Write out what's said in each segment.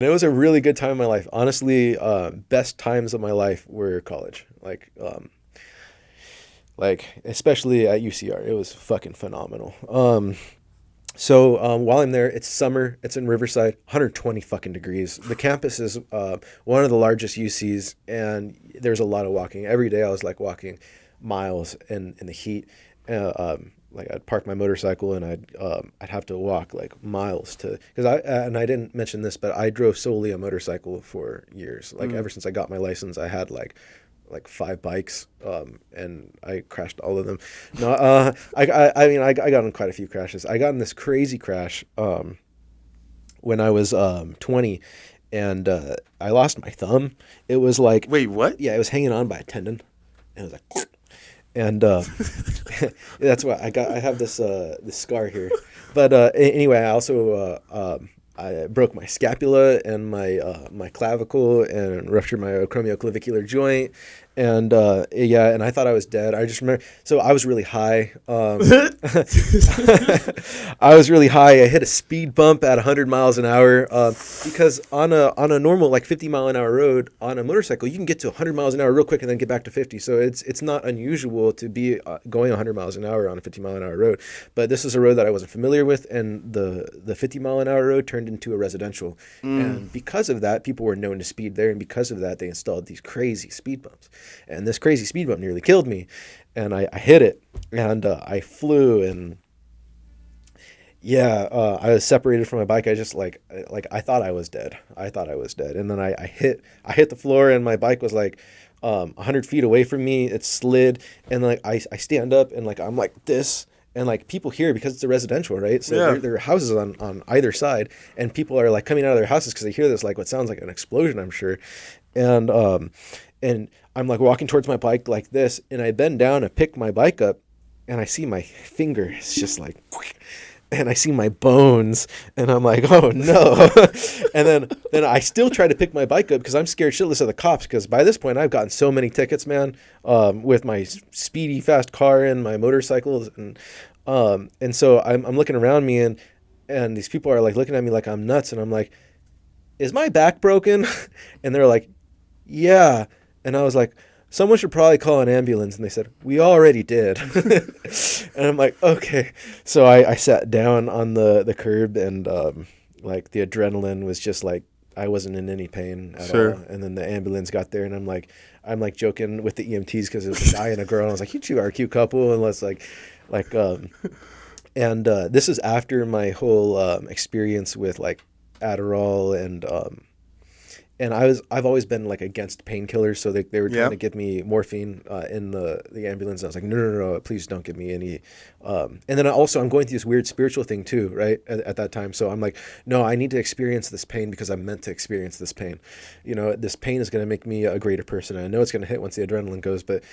it was a really good time in my life. Honestly, best times of my life were college. Like especially at UCR, it was fucking phenomenal. So while I'm there, it's summer. It's in Riverside, 120 fucking degrees. The campus is one of the largest UCs, and there's a lot of walking. Every day I was like walking miles in the heat. Like I'd park my motorcycle and I'd have to walk like miles to because I didn't mention this, but I drove solely a motorcycle for years. Like ever since I got my license, I had like five bikes, and I crashed all of them. No, I mean, I got in quite a few crashes. I got in this crazy crash when I was 20, and I lost my thumb. It was like, Wait, what? yeah, it was hanging on by a tendon, and it was like, and that's why I have this scar here. But anyway, I also I broke my scapula and my clavicle and ruptured my acromioclavicular joint. And yeah, and I thought I was dead. I just remember, so I was really high. I was really high. I hit a speed bump at 100 miles an hour because on a normal like 50-mile-an-hour road on a motorcycle, you can get to 100 miles an hour real quick and then get back to 50. So it's not unusual to be going 100 miles an hour on a 50-mile-an-hour road. But this is a road that I wasn't familiar with, and the 50-mile-an-hour road turned into a residential. And because of that, people were known to speed there, and because of that, they installed these crazy speed bumps. And this crazy speed bump nearly killed me, and I hit it, and I flew, and yeah, I was separated from my bike. I just like I thought I was dead. I thought I was dead, and then I hit the floor, and my bike was like 100 feet away from me. It slid, and like I stand up, and like I'm like this. And like people here, because it's a residential, right? So Yeah. there are houses on either side, and people are like coming out of their houses because they hear this like what sounds like an explosion, I'm sure. And I'm like walking towards my bike like this, and I bend down and pick my bike up, and I see my finger. It's just like, and I see my bones, and I'm like, oh no. And then I still try to pick my bike up because I'm scared shitless of the cops, because by this point I've gotten so many tickets, man, with my speedy fast car and my motorcycles, and so I'm looking around me, and these people are like looking at me like I'm nuts, and I'm like, is my back broken? And they're like, yeah. And I was like, someone should probably call an ambulance. And they said, we already did. And I'm like, okay. So I sat down on the curb, and like the adrenaline was just like, I wasn't in any pain at Sure. all. And then the ambulance got there, and I'm like joking with the EMTs because it was a guy and a girl. And I was like, you two are a cute couple. And let's like, and this is after my whole experience with like Adderall, and I've always been like against painkillers, so they were trying Yeah. to give me morphine in the ambulance. I was like, no, please don't give me any. And then I'm going through this weird spiritual thing too, right? At that time, so I'm like, no, I need to experience this pain because I'm meant to experience this pain. You know, this pain is going to make me a greater person. I know it's going to hit once the adrenaline goes, but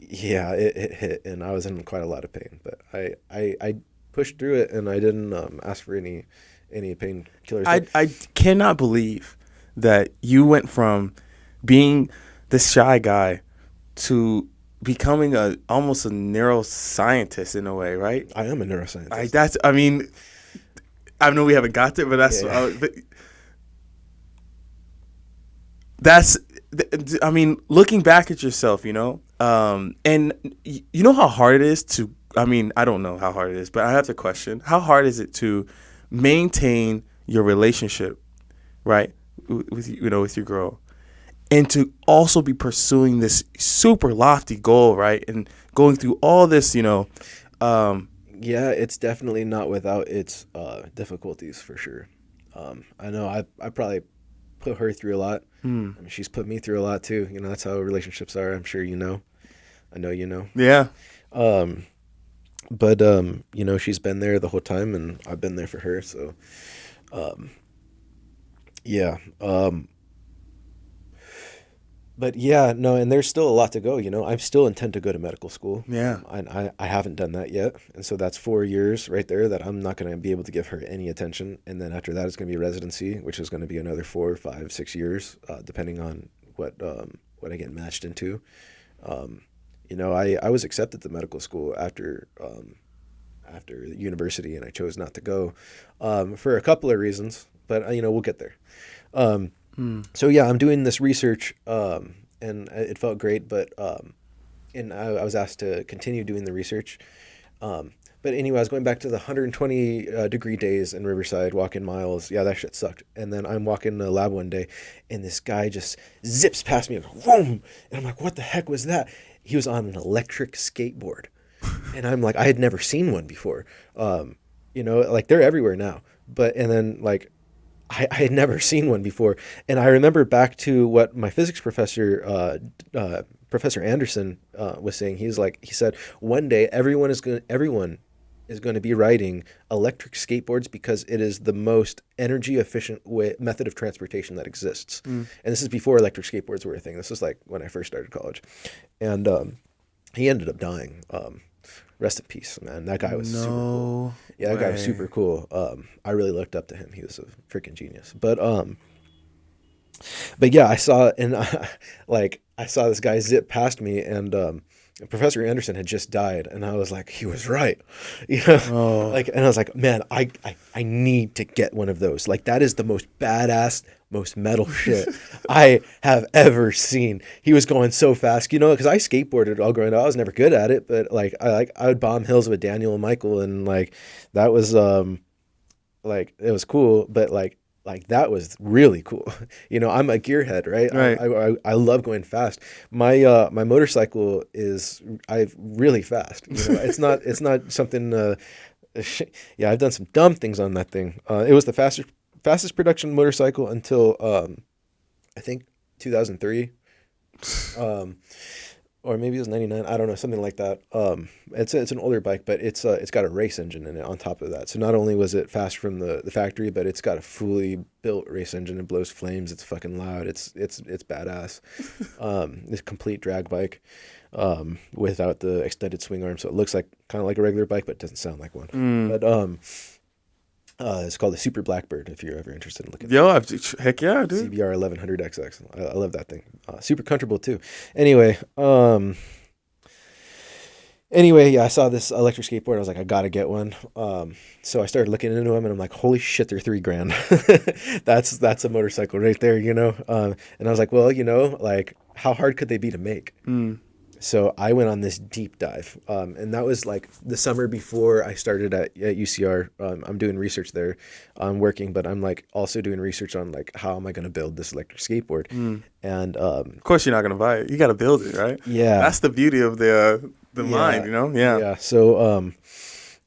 yeah, it hit, and I was in quite a lot of pain. But I pushed through it, and I didn't ask for any painkillers. I cannot believe that you went from being this shy guy to becoming almost a neuroscientist in a way, right? I am a neuroscientist. I mean, I know we haven't got there, but Yeah. I mean, looking back at yourself, and you know how hard it is to. I mean, I don't know how hard it is, but I have to question: how hard is it to maintain your relationship, right, with with your girl, and to also be pursuing this super lofty goal, right, and going through all this, Yeah, it's definitely not without its difficulties for sure. I know I probably put her through a lot. I mean, she's put me through a lot too. You know, that's how relationships are. I'm sure you know. I know you know. yeah. But you know, she's been there the whole time, and I've been there for her. So, yeah. But yeah, no, and there's still a lot to go. You know, I still intend to go to medical school. Yeah. I haven't done that yet, and so that's 4 years right there that I'm not going to be able to give her any attention. And then after that, it's going to be residency, which is going to be another 4, 5, 6 years, depending on what I get matched into. You know, I was accepted to medical school after university, and I chose not to go for a couple of reasons. but we'll get there. So yeah, I'm doing this research, and it felt great, but and I was asked to continue doing the research. But anyway, I was going back to the 120 degree days in Riverside, walking miles. Yeah, that shit sucked. And then I'm walking in the lab one day, and this guy just zips past me, and boom! And I'm like, what the heck was that? He was on an electric skateboard. And I'm like, I had never seen one before. Like they're everywhere now. And then like, I had never seen one before. And I remember back to what my physics professor, Professor Anderson, was saying. He said, one day everyone is going to be riding electric skateboards because it is the most energy efficient method of transportation that exists. And this is before electric skateboards were a thing. This was like when I first started college. And he ended up dying. Rest in peace, man. That guy was super cool. Yeah, that guy was super cool. I really looked up to him. He was a freaking genius. But yeah, I saw this guy zip past me, and Professor Anderson had just died, and I was like, he was right, and I was like, man, I need to get one of those. Like, that is the most badass, most metal shit I have ever seen. He was going so fast, because I skateboarded all growing up. I was never good at it, but like I would bomb hills with Daniel and Michael, and like that was it was cool, but like that was really cool. I'm a gearhead, right? Right. I love going fast. My motorcycle is really fast. It's not something. Yeah, I've done some dumb things on that thing. It was the fastest production motorcycle until I think 2003. Or maybe it was 99. I don't know, something like that. It's an older bike, but it's got a race engine in it on top of that. So not only was it fast from the factory, but it's got a fully built race engine. It blows flames. It's fucking loud. It's badass. It's a complete drag bike without the extended swing arm, so it looks like kind of like a regular bike, but it doesn't sound like one. But it's called the Super Blackbird, if you're ever interested in looking. Heck yeah, dude. CBR 1100XX. I love that thing. Super comfortable too. Anyway, yeah, I saw this electric skateboard. I was like, I gotta get one. So I started looking into them, and I'm like, holy shit, they're $3,000. That's a motorcycle right there, And I was like, well, like, how hard could they be to make? So I went on this deep dive, and that was like the summer before I started at UCR. I'm doing research there. I'm working, but I'm like also doing research on like, how am I going to build this electric skateboard? And of course you're not going to buy it. You got to build it, right? Yeah. That's the beauty of the mind, Yeah. Yeah. So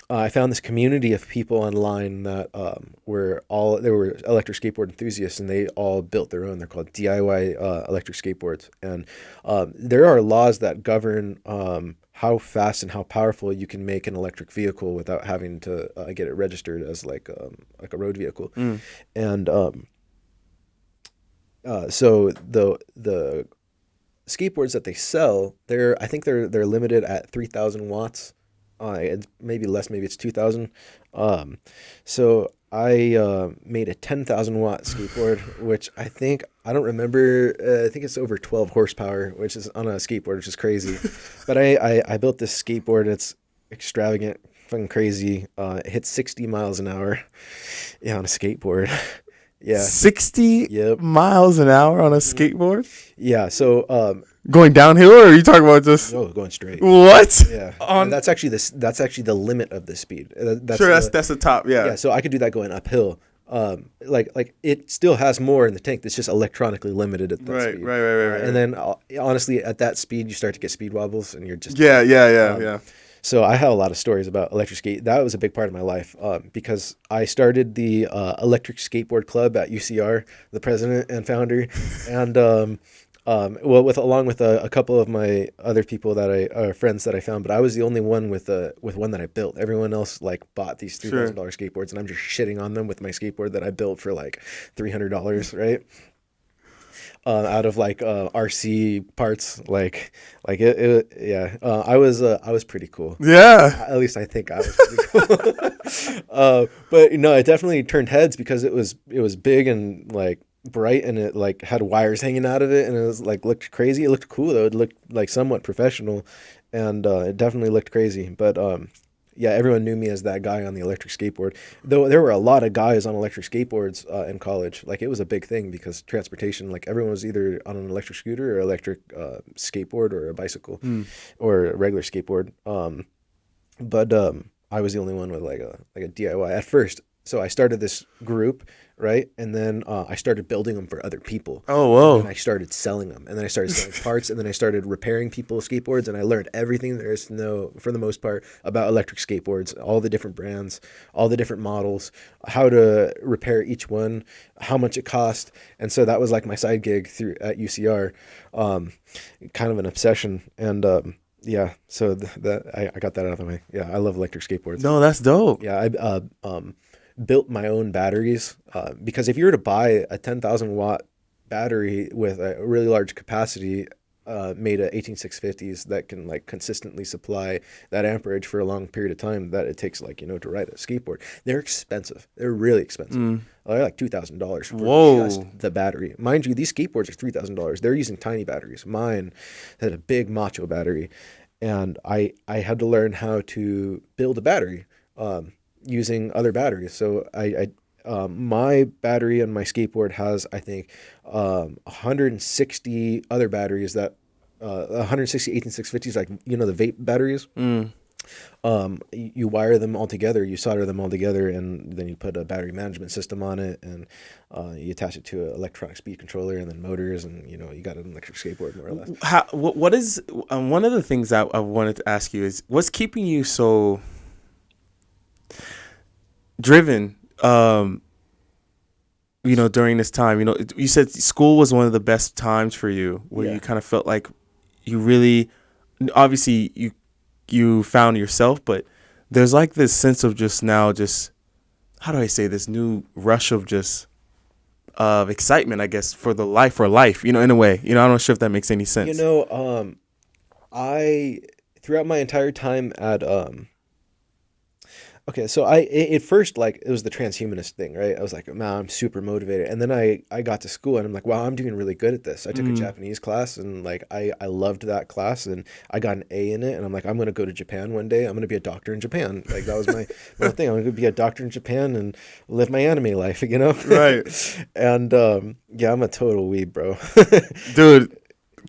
I found this community of people online that were electric skateboard enthusiasts, and they all built their own. They're called DIY electric skateboards, and there are laws that govern how fast and how powerful you can make an electric vehicle without having to get it registered as like a road vehicle. And so the skateboards that they sell, I think they're limited at 3,000 watts. Maybe less, maybe it's 2,000. So I made a 10,000 watt skateboard, which I don't remember. I think it's over 12 horsepower, which is on a skateboard, which is crazy. But I built this skateboard. It's extravagant, fucking crazy. It hits 60 miles an hour. Yeah, on a skateboard. Yeah. 60 miles an hour on a skateboard? Yeah. So going downhill, or are you talking about just going straight? What? Yeah. And that's actually the limit of the speed. That's the top. Yeah. Yeah. So I could do that going uphill. Like it still has more in the tank that's just electronically limited at that speed. Right. And then honestly, at that speed, you start to get speed wobbles, and you're just yeah. So I have a lot of stories about electric skate. That was a big part of my life because I started the electric skateboard club at UCR, the president and founder, and along with a couple of my other people friends that I found, but I was the only one with one that I built. Everyone else like bought these $3,000 skateboards, and I'm just shitting on them with my skateboard that I built for like $300, right? Out of like RC parts, like it yeah. I was pretty cool. Yeah. At least I think I was pretty cool. But it definitely turned heads because it was big and like bright, and it like had wires hanging out of it, and it was like looked crazy. It looked cool though. It looked like somewhat professional, and it definitely looked crazy. But Yeah, everyone knew me as that guy on the electric skateboard. Though there were a lot of guys on electric skateboards in college. Like it was a big thing because transportation, like everyone was either on an electric scooter or electric skateboard or a bicycle or a regular skateboard. But I was the only one with like a DIY at first. So I started this group, right? And then I started building them for other people. Oh, And whoa. then I started selling them. And then I started selling parts. And then I started repairing people's skateboards. And I learned everything there is to know, for the most part, about electric skateboards, all the different brands, all the different models, how to repair each one, how much it cost. And so that was like my side gig at UCR, kind of an obsession. And yeah, so I got that out of the way. Yeah, I love electric skateboards. No, that's dope. Yeah, I built my own batteries because if you were to buy a 10,000 watt battery with a really large capacity made of 18650s that can like consistently supply that amperage for a long period of time that it takes like, to ride a skateboard, they're expensive. They're really expensive. They're like $2,000 for Whoa. just the battery. Mind you, these skateboards are $3,000. They're using tiny batteries. Mine had a big macho battery, and I had to learn how to build a battery using other batteries. So my battery on my skateboard has, I think, 160 other batteries that 160 18650s, like the vape batteries. You wire them all together, you solder them all together, and then you put a battery management system on it, and you attach it to an electronic speed controller and then motors, and you got an electric skateboard more or less. What is one of the things I wanted to ask you is what's keeping you so driven during this time? You said school was one of the best times for you where you kind of felt like you really, obviously you found yourself, but there's like this sense of how do I say, this new rush of of excitement, I guess, for life, in a way. I'm not sure if that makes any sense. I throughout my entire time at okay, so at first, like, it was the transhumanist thing, right? I was like, man, I'm super motivated. And then I got to school and I'm like, wow, I'm doing really good at this. I took a Japanese class and like I loved that class and I got an A in it. And I'm like, I'm going to go to Japan one day. I'm going to be a doctor in Japan. Like that was my thing. I'm going to be a doctor in Japan and live my anime life, Right. And yeah, I'm a total weeb, bro. Dude,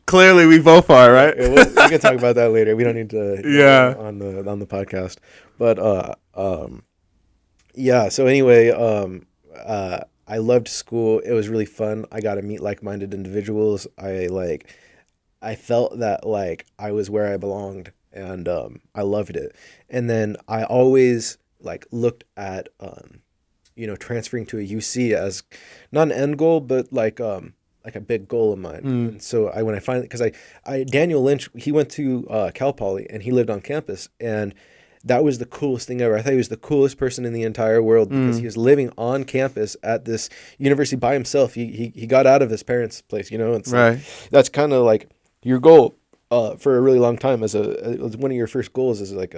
clearly we both are, right? Yeah, we can talk about that later. We don't need to on the podcast. But yeah, so anyway, I loved school. It was really fun. I got to meet like-minded individuals. I felt that like I was where I belonged, and I loved it. And then I always like looked at transferring to a UC as not an end goal, but like a big goal of mine. And so because Daniel Lynch, he went to Cal Poly and he lived on campus, and that was the coolest thing ever. I thought he was the coolest person in the entire world because he was living on campus at this university by himself. He got out of his parents' place, It's right. Like, that's kind of like your goal for a really long time as one of your first goals is like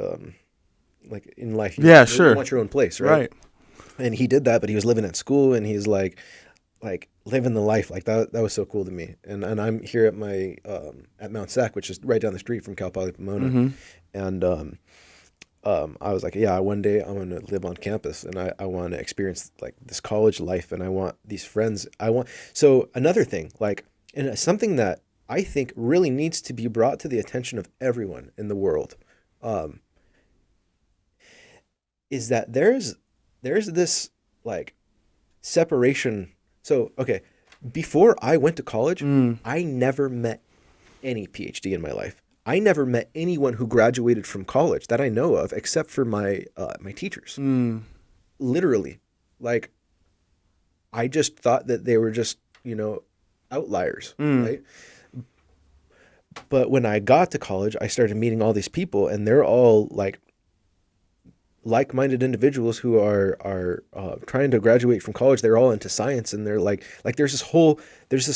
in life. Yeah, sure. You want your own place, right? And he did that, but he was living at school and he's like living the life. Like that was so cool to me. And I'm here at my at Mount Sac, which is right down the street from Cal Poly Pomona. And I was like, yeah, one day I'm going to live on campus and I want to experience like this college life and I want these friends. So another thing, like, and something that I think really needs to be brought to the attention of everyone in the world, is that there's this like separation. So, okay, before I went to college, I never met any PhD in my life. I never met anyone who graduated from college that I know of, except for my teachers. Literally, like, I just thought that they were just outliers, right? But when I got to college, I started meeting all these people, and they're all like-minded individuals who are trying to graduate from college. They're all into science, and they're like there's this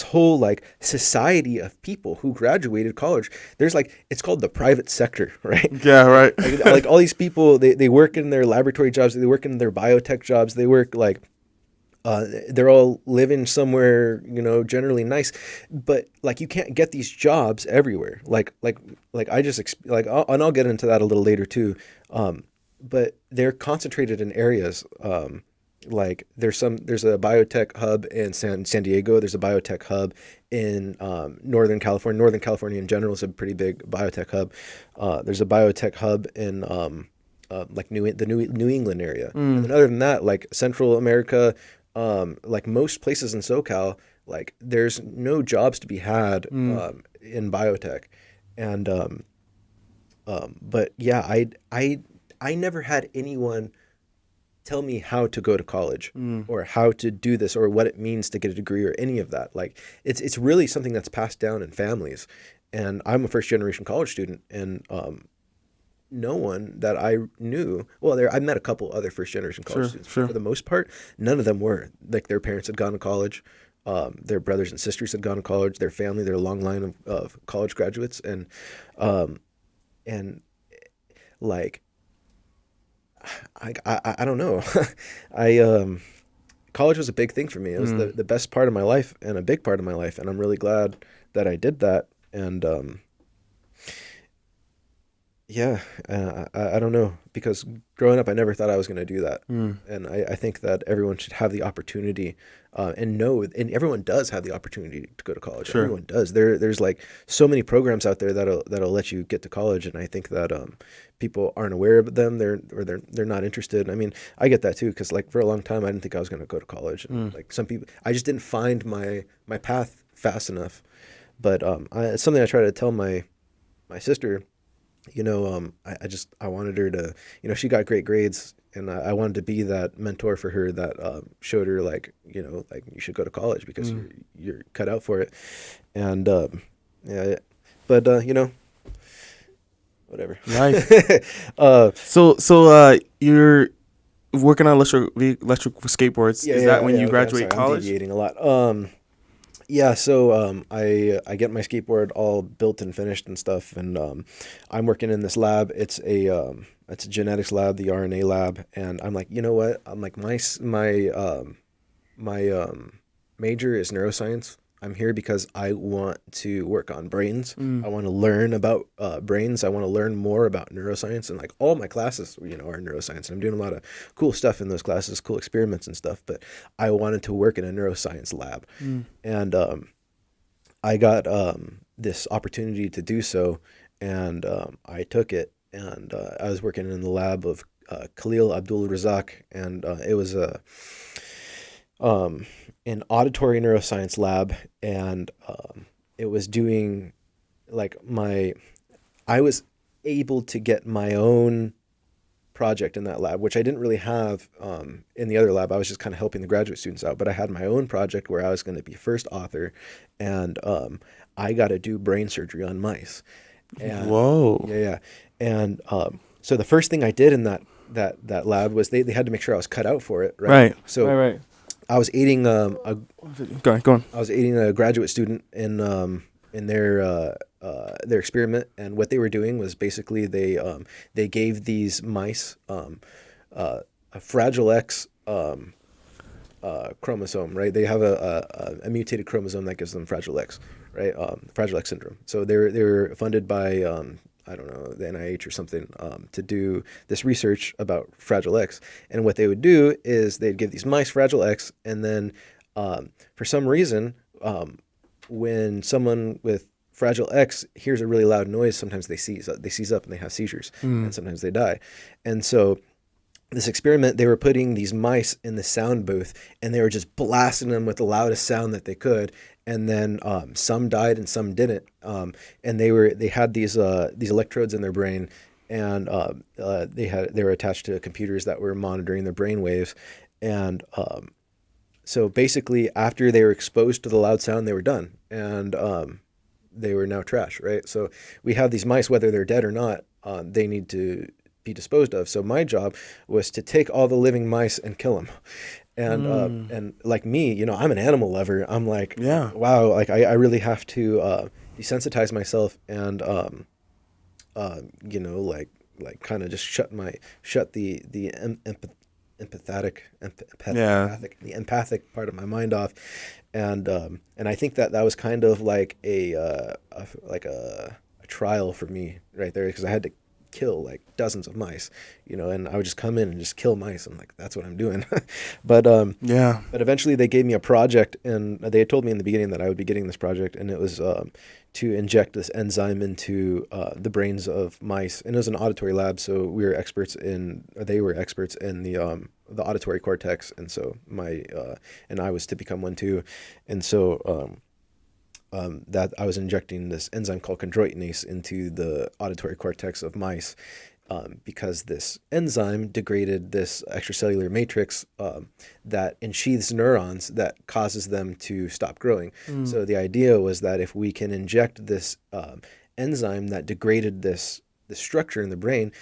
whole like society of people who graduated college. There's it's called the private sector, right? Yeah, right. like all these people, they work in their laboratory jobs, they work in their biotech jobs, they work they're all living somewhere, generally nice, but like you can't get these jobs everywhere. Like I just and I'll get into that a little later too. but they're concentrated in areas. Like there's a biotech hub in San Diego. There's a biotech hub in Northern California. Northern California in general is a pretty big biotech hub. There's a biotech hub in like New England area. And then other than that, like Central America, like most places in SoCal, like there's no jobs to be had in biotech. And but yeah, I never had anyone tell me how to go to college or how to do this or what it means to get a degree or any of that. Like it's really something that's passed down in families. And I'm a first generation college student, and no one that I knew, well, I met a couple other first generation college students. Sure. For the most part, none of them were. Like their parents had gone to college. Their brothers and sisters had gone to college. Their family, their long line of college graduates. And like, I don't know. College was a big thing for me. It was the best part of my life and a big part of my life. And I'm really glad that I did that. And, yeah, I don't know, because growing up, I never thought I was going to do that. And I think that everyone should have the opportunity and everyone does have the opportunity to go to college. Sure. Everyone does. There's like so many programs out there that'll let you get to college. And I think that people aren't aware of them. They're not interested. I mean, I get that too, because like for a long time, I didn't think I was going to go to college. And like some people, I just didn't find my path fast enough. But it's something I try to tell my sister. You know, I wanted her to, you know, she got great grades, and I wanted to be that mentor for her that showed her, like, you know, like you should go to college because you're cut out for it. And yeah, but you know, whatever. Nice. So you're working on electric skateboards. Is that when you graduate college? I'm deviating a lot. Yeah, so I get my skateboard all built and finished and stuff, and I'm working in this lab. It's a genetics lab, the RNA lab, and I'm like, you know what? I'm like my major is neuroscience. I'm here because I want to work on brains. I want to learn about brains. I want to learn more about neuroscience, and like all my classes, you know, are neuroscience. And I'm doing a lot of cool stuff in those classes, cool experiments and stuff. But I wanted to work in a neuroscience lab, and I got this opportunity to do so, and I took it. And I was working in the lab of Khalil Abdul Razak, and it was an auditory neuroscience lab, and it was doing like I was able to get my own project in that lab, which I didn't really have in the other lab. I was just kind of helping the graduate students out, but I had my own project where I was going to be first author, and I got to do brain surgery on mice. And, whoa. Yeah. And so the first thing I did in that lab was they had to make sure I was cut out for it, right? So right. I was aiding Go on. I was aiding a graduate student in their experiment, and what they were doing was basically they gave these mice a Fragile X chromosome, right? They have a mutated chromosome that gives them Fragile X, right? Fragile X syndrome. So they were funded by I don't know, the NIH or something, to do this research about Fragile X. And what they would do is they'd give these mice Fragile X, and then for some reason, when someone with Fragile X hears a really loud noise, sometimes they seize up and they have seizures, and sometimes they die. And so this experiment, they were putting these mice in the sound booth, and they were just blasting them with the loudest sound that they could. And then some died and some didn't. And they had these electrodes in their brain, and they were attached to computers that were monitoring their brain waves. And so basically, after they were exposed to the loud sound, they were done, and they were now trash, right? So we have these mice, whether they're dead or not, they need to be disposed of. So my job was to take all the living mice and kill them. And like me, you know, I'm an animal lover. I'm like, wow, like I really have to desensitize myself and you know, like kind of just shut the empathic part of my mind off, and I think that was kind of like a trial for me right there, because I had to kill like dozens of mice, and I would just come in and just kill mice. I'm like, that's what I'm doing. but eventually they gave me a project, and they had told me in the beginning that I would be getting this project, and it was to inject this enzyme into the brains of mice. And it was an auditory lab, so they were experts in the auditory cortex, and so and I was to become one too. And so that I was injecting this enzyme called chondroitinase into the auditory cortex of mice, because this enzyme degraded this extracellular matrix that ensheaths neurons that causes them to stop growing. So the idea was that if we can inject this enzyme that degraded this structure in the brain,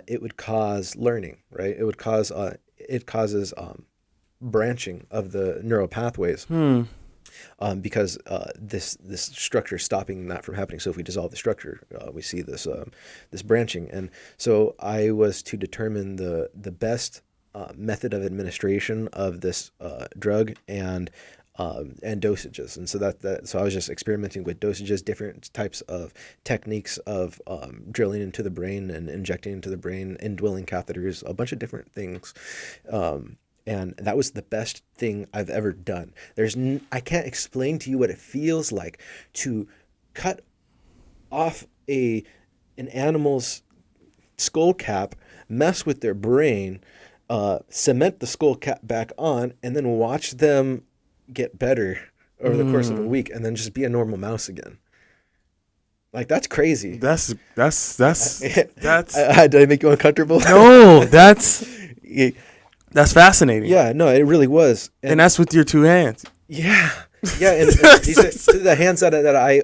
it would cause learning, right? It causes branching of the neural pathways. Because this structure is stopping that from happening. So if we dissolve the structure, we see this branching. And so I was to determine the best method of administration of this drug and dosages. And so so I was just experimenting with dosages, different types of techniques of drilling into the brain and injecting into the brain, indwelling catheters, a bunch of different things. And that was the best thing I've ever done. I can't explain to you what it feels like to cut off an animal's skull cap, mess with their brain, cement the skull cap back on, and then watch them get better over the course of a week, and then just be a normal mouse again. Like, that's crazy. That's Did I make you uncomfortable? No, that's fascinating. Yeah, no, it really was. And that's with your two hands. Yeah, and these are the hands that I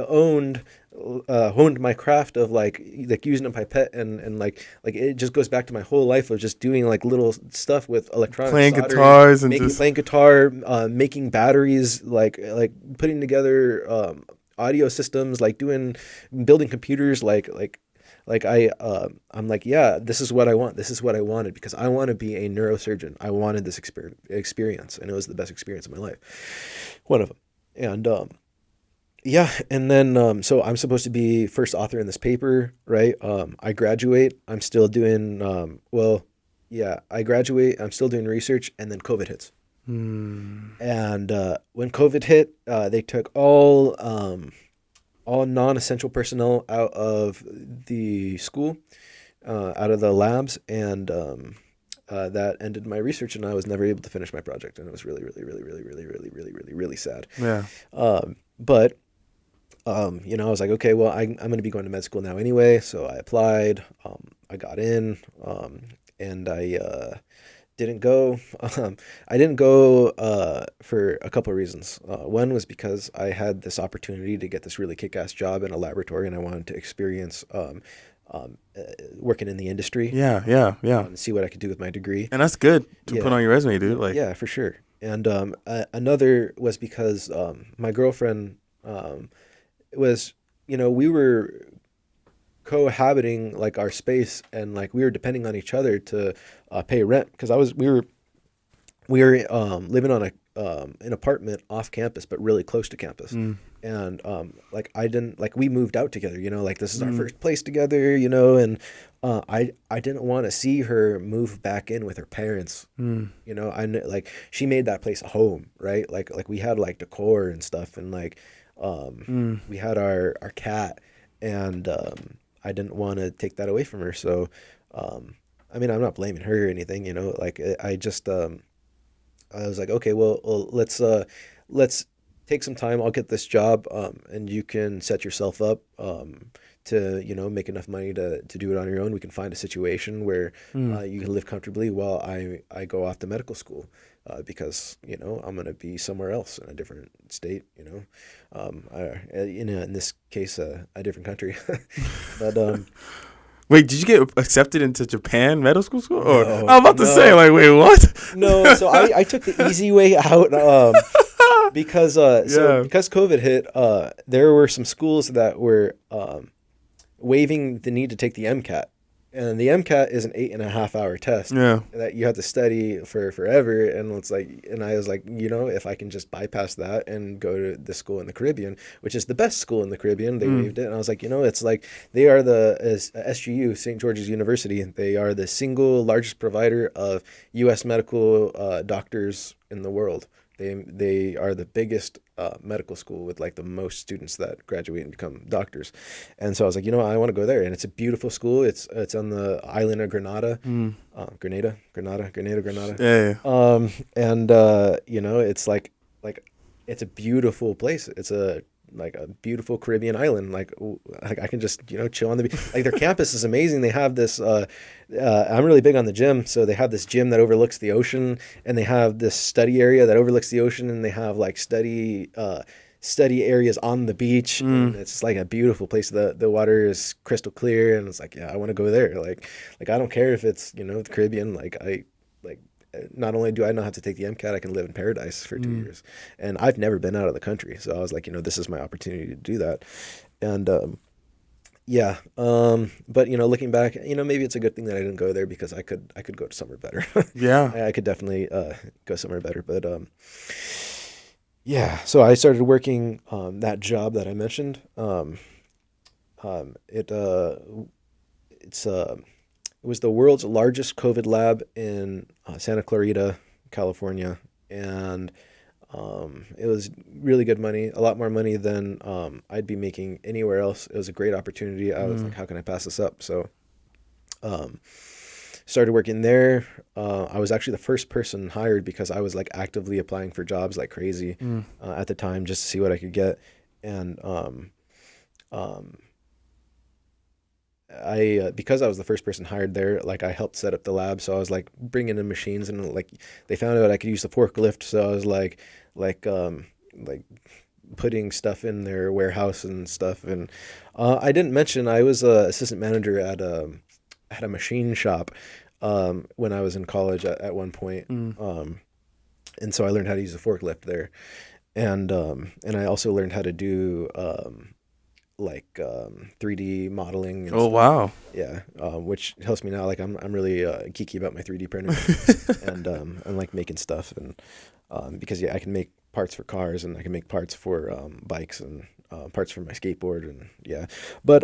owned, honed my craft of like using a pipette and like it just goes back to my whole life of just doing like little stuff with electronics, playing guitars and playing guitar, making batteries, like putting together audio systems, like building computers, I'm like, yeah, this is what I want. This is what I wanted, because I want to be a neurosurgeon. I wanted this experience, and it was the best experience of my life. One of them. And, and then, so I'm supposed to be first author in this paper, right? I graduate. I'm still doing, I graduate. I'm still doing research, and then COVID hits. And when COVID hit, they took all non-essential personnel out of the school, out of the labs, and that ended my research, and I was never able to finish my project, and it was really, really, really, really, really, really, really, really, really sad. Yeah. But I was like, okay, well, I'm going to be going to med school now anyway, so I applied. I got in, and I didn't go. I didn't go for a couple of reasons. One was because I had this opportunity to get this really kick-ass job in a laboratory, and I wanted to experience working in the industry. Yeah. And see what I could do with my degree. And that's good to put on your resume, dude. Like, yeah, for sure. And another was because my girlfriend was, we were cohabiting like our space, and like we were depending on each other to pay rent, because we were living on an apartment off campus but really close to campus. And we moved out together, like this is our first place together, and I didn't want to see her move back in with her parents. I knew, like, she made that place a home, right? Like we had like decor and stuff, and like we had our cat, and I didn't want to take that away from her. So, I'm not blaming her or anything, I just, I was like, okay, well, let's take some time. I'll get this job, and you can set yourself up, to, make enough money to do it on your own. We can find a situation where, you can live comfortably while I go off to medical school, because, I'm going to be somewhere else in a different state, in this case, a different country. But, wait, did you get accepted into Japan medical school? No, I'm about to say, like, wait, what? No, so I took the easy way out, because COVID hit, there were some schools that were waiving the need to take the MCAT. And the MCAT is an 8.5 hour test Yeah. that you have to study for forever. And it's like, and I was like, if I can just bypass that and go to the school in the Caribbean, which is the best school in the Caribbean, they waived it. And I was like, it's like they are SGU, St. George's University. They are the single largest provider of U.S. medical doctors in the world. They are the biggest medical school with like the most students that graduate and become doctors. And so I was like, I want to go there. And it's a beautiful school. It's on the island of Grenada. Grenada. Yeah. And it's like it's a beautiful place. It's a beautiful Caribbean island. Like I can just chill on the beach. Like their campus is amazing. They have this. I'm really big on the gym, so they have this gym that overlooks the ocean, and they have this study area that overlooks the ocean, and they have like study areas on the beach. And it's like a beautiful place. The water is crystal clear, and it's like, I want to go there. Like I don't care if it's the Caribbean. Not only do I not have to take the MCAT, I can live in paradise for 2 years. And I've never been out of the country. So I was like, this is my opportunity to do that. And but looking back, maybe it's a good thing that I didn't go there, because I could go to somewhere better. Yeah. I could definitely go somewhere better. But so I started working that job that I mentioned. It was the world's largest COVID lab in Santa Clarita, California, and it was really good money, a lot more money than I'd be making anywhere else. It was a great opportunity. I was like, how can I pass this up? So started working there. I was actually the first person hired, because I was like actively applying for jobs like crazy at the time, just to see what I could get. And because I was the first person hired there, like I helped set up the lab. So I was like bringing in machines, and like they found out I could use the forklift. So I was like putting stuff in their warehouse and stuff. And I didn't mention I was a assistant manager at a machine shop when I was in college at one point. And so I learned how to use a forklift there, and I also learned how to do 3D modeling. And stuff. Wow. Yeah, which helps me now. Like I'm really geeky about my 3D printer, and I'm like making stuff, and because I can make parts for cars, and I can make parts for bikes, and parts for my skateboard, and But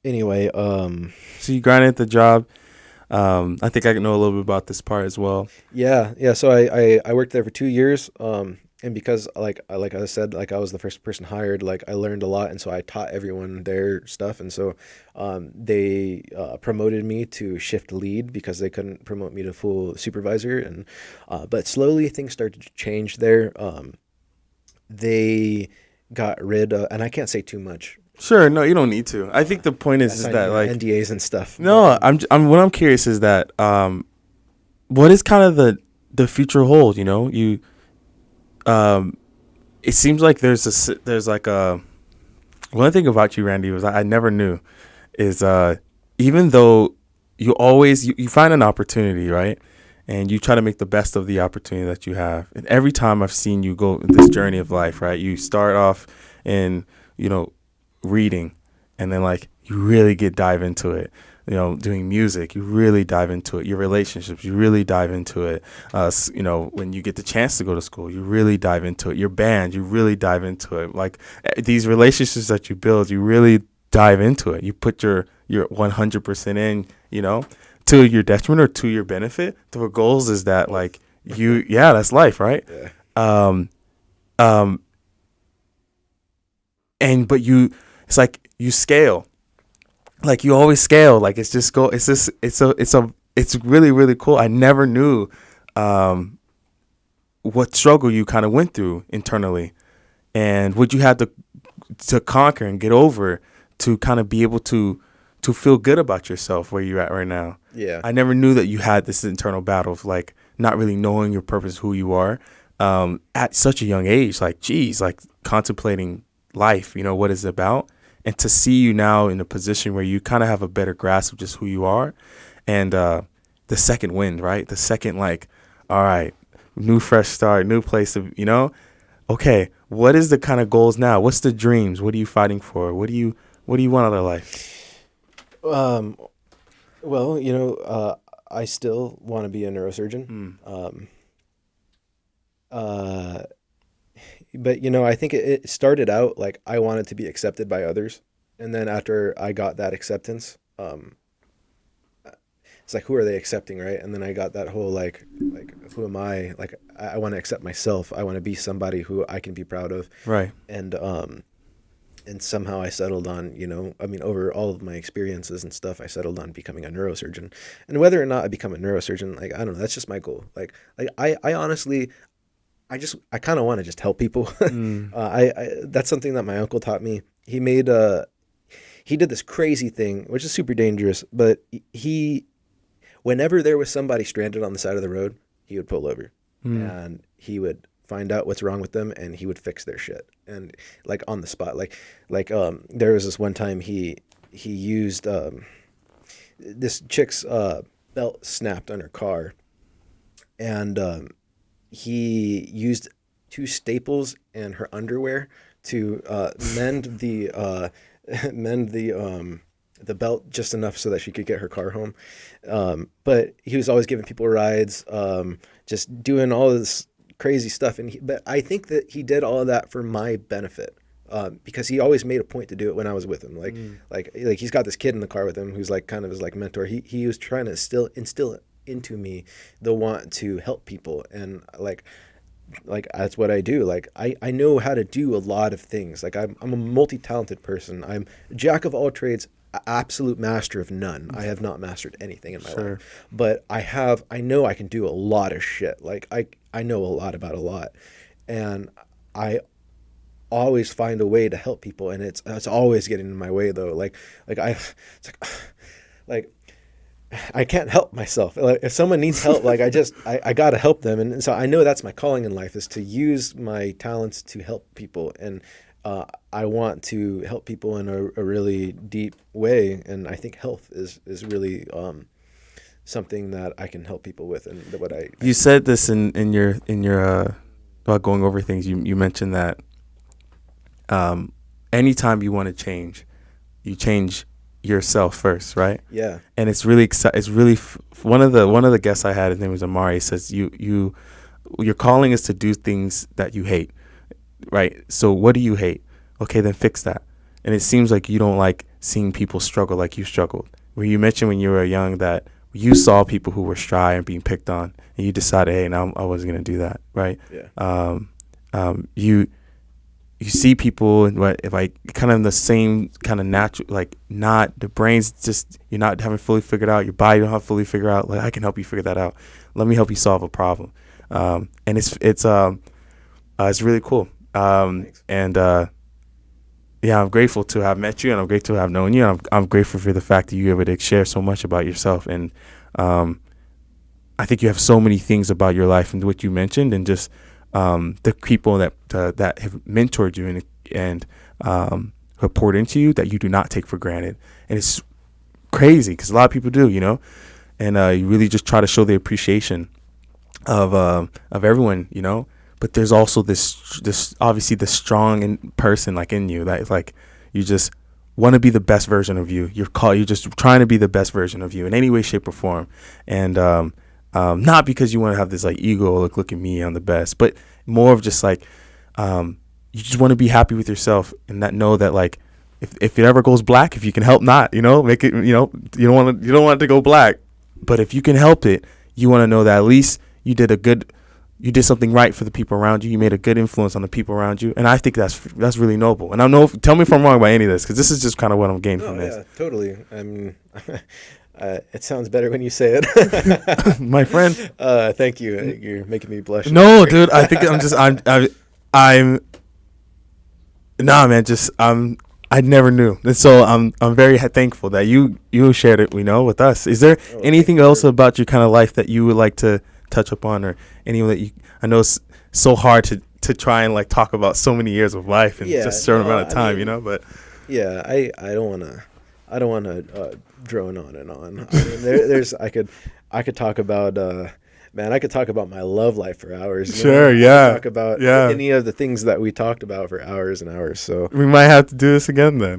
anyway, So you grinded the job. I think I know a little bit about this part as well. Yeah. So I worked there for 2 years. And because like I said, like I was the first person hired, like I learned a lot, and so I taught everyone their stuff, and so they promoted me to shift lead, because they couldn't promote me to full supervisor. And but slowly things started to change there. They got rid of, and I can't say too much. Sure, no, you don't need to. I think the point is that like NDAs and stuff. No, I'm what I'm curious is that what is kind of the future hold? It seems like there's like a one thing about you, Randy, was I never knew is even though you always you find an opportunity, right, and you try to make the best of the opportunity that you have. And every time I've seen you go this journey of life, right, you start off in reading, and then like you really dive into it. Doing music, you really dive into it. Your relationships, you really dive into it. When you get the chance to go to school, you really dive into it. Your band, you really dive into it. Like these relationships that you build, you really dive into it. You put your 100% in, to your detriment or to your benefit. The goals is that like that's life, right? Yeah. It's like you scale. Like you always scale. Like it's really, really cool. I never knew what struggle you kind of went through internally, and what you had to conquer and get over to kind of be able to feel good about yourself where you're at right now. Yeah. I never knew that you had this internal battle of like not really knowing your purpose, who you are, at such a young age. Like, geez, like contemplating life, what it's about. And to see you now in a position where you kind of have a better grasp of just who you are, and the second wind, right? The second, like, all right, new fresh start, new place to, okay, what is the kind of goals now? What's the dreams? What are you fighting for? What do you want out of life? Um, well, I still want to be a neurosurgeon. Uh, but I think it started out like I wanted to be accepted by others, and then after I got that acceptance, it's like, who are they accepting, right? And then I got that whole like who am I? Like I want to accept myself. I want to be somebody who I can be proud of. Right. And somehow I settled on, over all of my experiences and stuff, I settled on becoming a neurosurgeon. And whether or not I become a neurosurgeon, like I don't know, that's just my goal. Like I honestly, I kind of want to just help people. I that's something that my uncle taught me. He did this crazy thing, which is super dangerous, but whenever there was somebody stranded on the side of the road, he would pull over and he would find out what's wrong with them and he would fix their shit. And like on the spot, there was this one time he used, this chick's, belt snapped on her car, and, he used two staples and her underwear to, mend the belt just enough so that she could get her car home. But he was always giving people rides, just doing all this crazy stuff. But I think that he did all of that for my benefit, because he always made a point to do it when I was with him. Like he's got this kid in the car with him who's like kind of his like mentor. He was trying to instill into me the want to help people, and like that's what I do. Like I know how to do a lot of things. Like I'm a multi-talented person. I'm a jack of all trades, absolute master of none. I have not mastered anything in my life, but I know I can do a lot of shit. Like I know a lot about a lot, and I always find a way to help people, and it's always getting in my way though. Like I can't help myself. Like if someone needs help, like I gotta help them, and so I know that's my calling in life, is to use my talents to help people, and I want to help people in a really deep way, and I think health is really something that I can help people with, and what you said this in your about going over things. You mentioned that anytime you want to change, you change yourself first, right? Yeah. And it's really it's really one of the guests I had, his name was Amari, says your calling is to do things that you hate, right? So what do you hate? Okay, then fix that. And it seems like you don't like seeing people struggle like you struggled. Where you mentioned when you were young that you saw people who were shy and being picked on, and you decided, hey, now I wasn't gonna do that, right? Yeah. You see people and like kind of in the same kind of natural, like not the brain's just, you're not having fully figured out, your body don't have fully figured out. Like I can help you figure that out. Let me help you solve a problem. And it's really cool. And yeah, I'm grateful to have met you, and I'm grateful to have known you. And I'm grateful for the fact that you were able to share so much about yourself. And I think you have so many things about your life and what you mentioned, and just the people that have mentored you and who have poured into you that you do not take for granted. And it's crazy because a lot of people do, and you really just try to show the appreciation of everyone, But there's also this obviously the strong person like in you that is like, you just want to be the best version of you. You're just trying to be the best version of you in any way, shape, or form. And not because you want to have this like ego, look at me, I'm the best, but more of just like you just want to be happy with yourself, and know that like if it ever goes black, if you can help not, make it, you don't want it to go black, but if you can help it, you want to know that at least you did something right for the people around you. You made a good influence on the people around you, and I think that's really noble. And tell me if I'm wrong about any of this, because this is just kind of what I'm getting from this. Yeah, totally. I mean, it sounds better when you say it, my friend. Thank you. You're making me blush. No, dude. I think I'm. Nah, man. I never knew, and so I'm very thankful that you shared it. With us. Is there anything else about your kind of life that you would like to touch upon, or anyone that I know it's so hard to try and like talk about so many years of life in just a certain amount of time, but yeah, I don't want to drone on and on. I mean, there's I could talk about man, I could talk about my love life for hours. Sure, yeah. Talk about any of the things that we talked about for hours and hours. So we might have to do this again then.